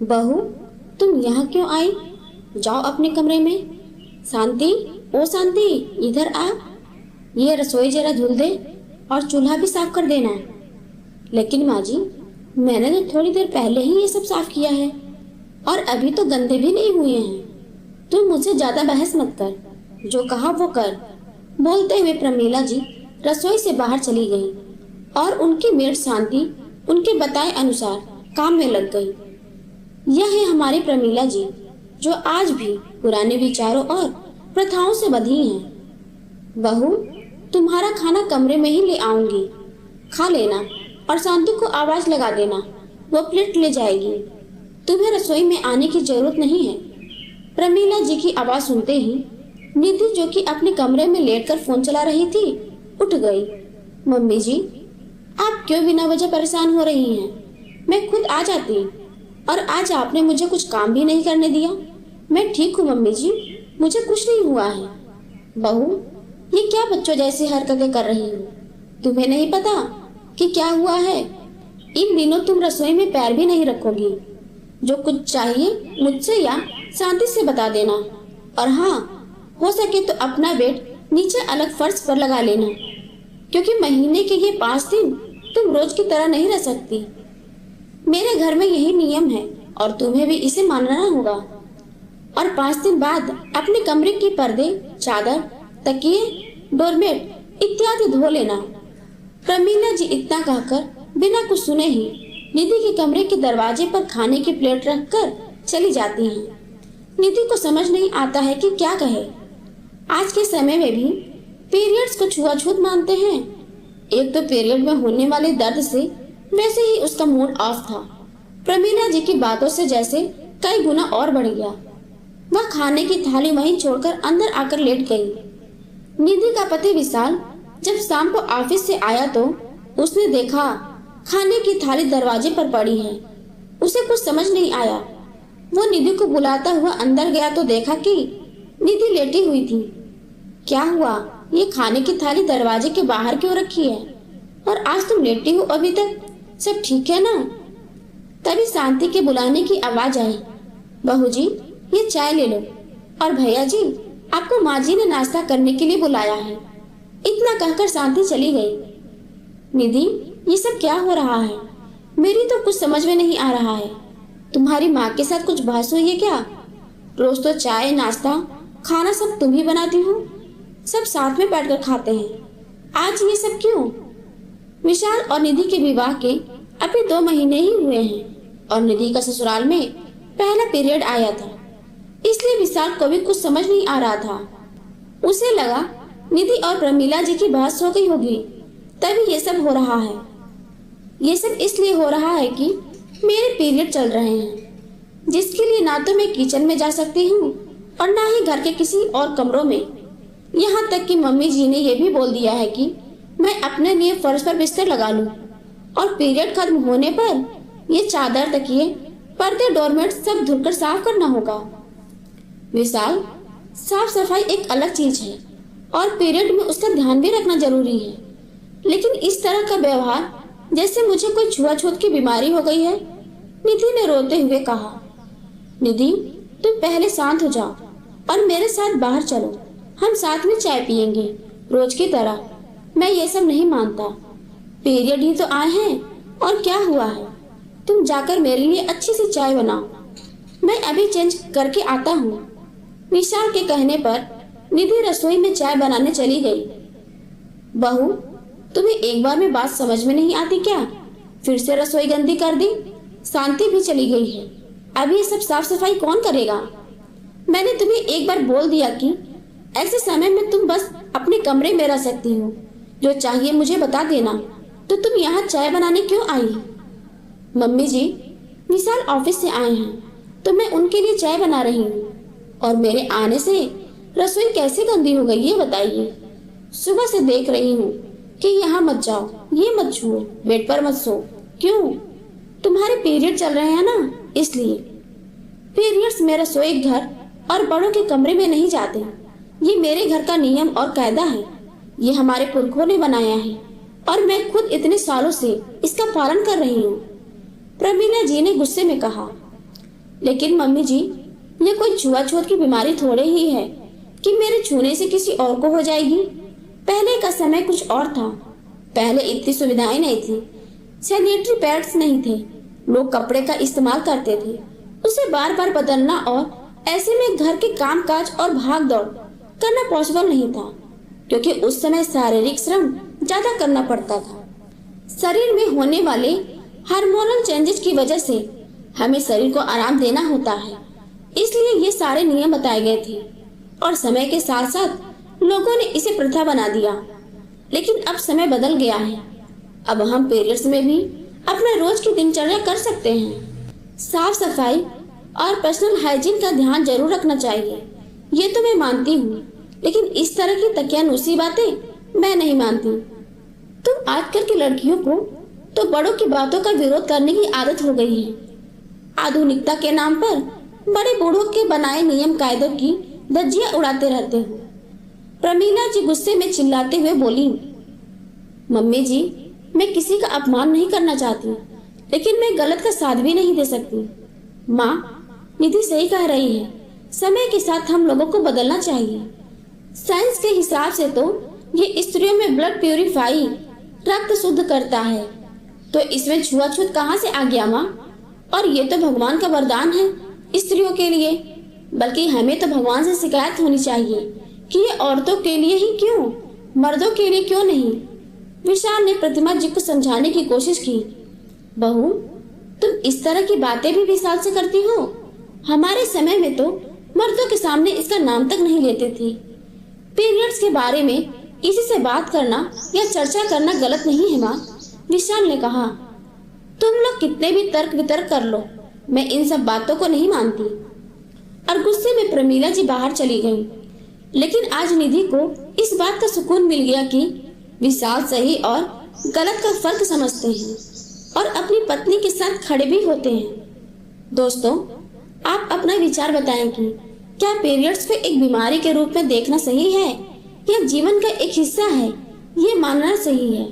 बहू, तुम यहाँ क्यों आई? जाओ अपने कमरे में। शांति, ओ शांति, इधर आ। ये रसोई जरा धुल दे और चूल्हा भी साफ कर देना। लेकिन माँ जी, मैंने तो थोड़ी देर पहले ही ये सब साफ किया है और अभी तो गंदे भी नहीं हुए हैं। तुम मुझसे ज्यादा बहस मत कर, जो कहा वो कर। बोलते हुए प्रमीला जी रसोई से बाहर चली गई और उनकी मेड शांति उनके बताए अनुसार काम में लग गई। यह है हमारी प्रमीला जी, जो आज भी पुराने विचारों और प्रथाओं से बंधी हैं। बहू, तुम्हारा खाना कमरे में ही ले आऊंगी, खा लेना और शांति को आवाज लगा देना, वो प्लेट ले जाएगी। तुम्हें रसोई में आने की जरूरत नहीं है। प्रमीला जी की आवाज सुनते ही निधि, जो कि अपने कमरे में लेटकर फोन चला रही थी, उठ गई। मम्मी जी, आप क्यों बिना वजह परेशान हो रही हैं? मैं खुद आ जाती, और आज आपने मुझे कुछ काम भी नहीं करने दिया। मैं ठीक हूँ मम्मी जी, मुझे कुछ नहीं हुआ है। बहू, ये क्या बच्चों जैसी हरकतें कर रही हो? तुम्हें नहीं पता कि क्या हुआ है? इन दिनों तुम रसोई में पैर भी नहीं रखोगी। जो कुछ चाहिए मुझसे या शांति से बता देना, और हाँ, हो सके तो अपना बेड नीचे अलग फर्श पर लगा लेना, क्योंकि महीने के ये 5 दिन तुम रोज की तरह नहीं रह सकती। मेरे घर में यही नियम है और तुम्हें भी इसे मानना होगा। और 5 दिन बाद अपने कमरे की पर्दे, चादर, तकिए, डोरमेट इत्यादि धो लेना। प्रमीला जी इतना कहकर बिना कुछ सुने ही निधि के कमरे के दरवाजे पर खाने की प्लेट रखकर चली जाती हैं। निधि को समझ नहीं आता है कि क्या कहे। आज के समय में भी पीरियड्स को छुआछूत मानते हैं। एक तो पीरियड में होने वाले दर्द से वैसे ही उसका मूड ऑफ था। प्रमीला जी की बातों से जैसे कई गुना और बढ़ गया। वह खाने की थाली वहीं छोड़कर अंदर आकर लेट गई। निधि का पति विशाल जब शाम को ऑफिस से आया तो उसने देखा खाने की थाली दरवाजे पर पड़ी है। उसे कुछ समझ नहीं आया। वो निधि को बुलाता हुआ अंदर गया तो देखा कि निधि लेटी हुई थी। क्या हुआ? ये खाने की थाली दरवाजे के बाहर क्यों रखी है? और आज तुम लेटी हो अभी तक? सब ठीक है ना? तभी शांति के बुलाने की आवाज आई। बहू जी, ये चाय ले लो। और भैया जी, आपको माँ जी ने नाश्ता करने के लिए बुलाया है। इतना कहकर शांति चली गई। निधि, ये सब क्या हो रहा है? मेरी तो कुछ समझ में नहीं आ रहा है। तुम्हारी माँ के साथ कुछ बहस हुई है क्या? रोज तो चाय, नाश्ता, खाना सब तुम ही बनाती हो। सब साथ में बैठकर खाते हैं। आज ये सब क्यों? विशाल और निधि के विवाह के अभी 2 महीने ही हुए हैं और निधि का ससुराल में पहला पीरियड आया था, इसलिए विशाल को भी कुछ समझ नहीं आ रहा था। उसे लगा निधि और प्रमीला जी की बहस हो गई होगी, तभी ये सब हो रहा है। ये सब इसलिए हो रहा है कि मेरे पीरियड चल रहे हैं, जिसके लिए ना तो मैं किचन में जा सकती हूँ और ना ही घर के किसी और कमरों में। यहाँ तक कि मम्मी जी ने यह भी बोल दिया है कि मैं अपने लिए फर्श पर बिस्तर लगा लूं, और पीरियड खत्म होने पर ये चादर, तकिए, पर्दे, डोरमेट सब धुलकर साफ करना होगा। विशाल, साफ सफाई एक अलग चीज है और पीरियड में उसका ध्यान भी रखना जरूरी है, लेकिन इस तरह का व्यवहार जैसे मुझे कोई छुआछूत की बीमारी हो गई है। निधि ने रोते हुए कहा। निधि, तुम पहले शांत हो जाओ और मेरे साथ बाहर चलो। हम साथ में चाय पियेंगे रोज की तरह। मैं ये सब नहीं मानता। पीरियड ही तो आए हैं और क्या हुआ है? तुम जाकर मेरे लिए अच्छी सी चाय बनाओ, मैं अभी चेंज करके आता हूँ। विशाल के कहने पर निधि रसोई में चाय बनाने चली गई। बहू, तुम्हें एक बार में बात समझ में नहीं आती क्या? फिर से रसोई गंदी कर दी। शांति भी चली गई है, अभी ये सब साफ सफाई कौन करेगा? मैंने तुम्हें एक बार बोल दिया कि ऐसे समय में तुम बस अपने कमरे में रह सकती हो। जो चाहिए मुझे बता देना। तो तुम यहाँ चाय बनाने क्यों आई? मम्मी जी, विशाल ऑफिस से आए हैं तो मैं उनके लिए चाय बना रही हूँ, और मेरे आने से रसोई कैसे गंदी हो गई ये बताइए। सुबह से देख रही हूँ कि यहाँ मत जाओ, ये मत छुओ, बेड पर मत सो। क्यों? तुम्हारे पीरियड चल रहे हैं ना, इसलिए। पीरियड्स में रसोई घर और बड़ों के कमरे में नहीं जाते। ये मेरे घर का नियम और कायदा है। ये हमारे पुरखों ने बनाया है और मैं खुद इतने सालों से इसका पालन कर रही हूँ। प्रमीला जी ने गुस्से में कहा। लेकिन मम्मी जी, ये कोई छुआछूत की बीमारी थोड़े ही है कि मेरे छूने से किसी और को हो जाएगी। पहले का समय कुछ और था। पहले इतनी सुविधाएं नहीं थी, सैनिटरी पैड्स नहीं थे, लोग कपड़े का इस्तेमाल करते थे, उसे बार बार बदलना और ऐसे में घर के काम काज और भाग दौड़ करना पॉसिबल नहीं था, क्योंकि उस समय शारीरिक श्रम ज्यादा करना पड़ता था। शरीर में होने वाले हार्मोनल चेंजेस की वजह से हमें शरीर को आराम देना होता है, इसलिए ये सारे नियम बताए गए थे और समय के साथ साथ लोगों ने इसे प्रथा बना दिया। लेकिन अब समय बदल गया है। अब हम पीरियड्स में भी अपना रोज की दिनचर्या कर सकते हैं। साफ सफाई और पर्सनल हाइजीन का ध्यान जरूर रखना चाहिए, ये तो मैं मानती हूँ, लेकिन इस तरह की तकियानुसी बातें मैं नहीं मानती। तुम आजकल की लड़कियों को तो बड़ों की बातों का विरोध करने की आदत हो गई है। आधुनिकता के नाम पर बड़े बूढ़ों के बनाए नियम कायदों की धज्जियां उड़ाते रहते हो। प्रमीला जी गुस्से में चिल्लाते हुए बोली, मम्मी जी, मैं किसी का अपमान नहीं करना चाहती, लेकिन मैं गलत का साथ भी नहीं दे सकती। माँ, निधि सही कह रही है, समय के साथ हम लोगों को बदलना चाहिए। साइंस के हिसाब से तो ये स्त्रियों में ब्लड प्यूरिफाई, रक्त शुद्ध करता है, तो इसमें छुआछूत कहाँ से आ गया माँ? और ये तो भगवान का वरदान है स्त्रियों के लिए, बल्कि हमें तो भगवान से शिकायत होनी चाहिए कि ये औरतों के लिए ही क्यों, मर्दों के लिए क्यों नहीं। विशाल ने प्रतिमा जी को समझाने की कोशिश की। बहू, तुम इस तरह की बातें भी विशाल से करती हो? हमारे समय में तो मर्दों के सामने इसका नाम तक नहीं लेते थे। पीरियड्स के बारे में किसी से बात करना या चर्चा करना गलत नहीं है माँ, विशाल ने कहा। तुम लोग कितने भी तर्क वितर्क कर लो, मैं इन सब बातों को नहीं मानती। और गुस्से में प्रमीला जी बाहर चली गईं। लेकिन आज निधि को इस बात का सुकून मिल गया कि विशाल सही और गलत का फर्क समझते हैं और अपनी पत्नी के साथ खड़े भी होते हैं। दोस्तों, आप अपना विचार बताएं कि क्या पीरियड्स को एक बीमारी के रूप में देखना सही है या जीवन का एक हिस्सा है, ये मानना सही है।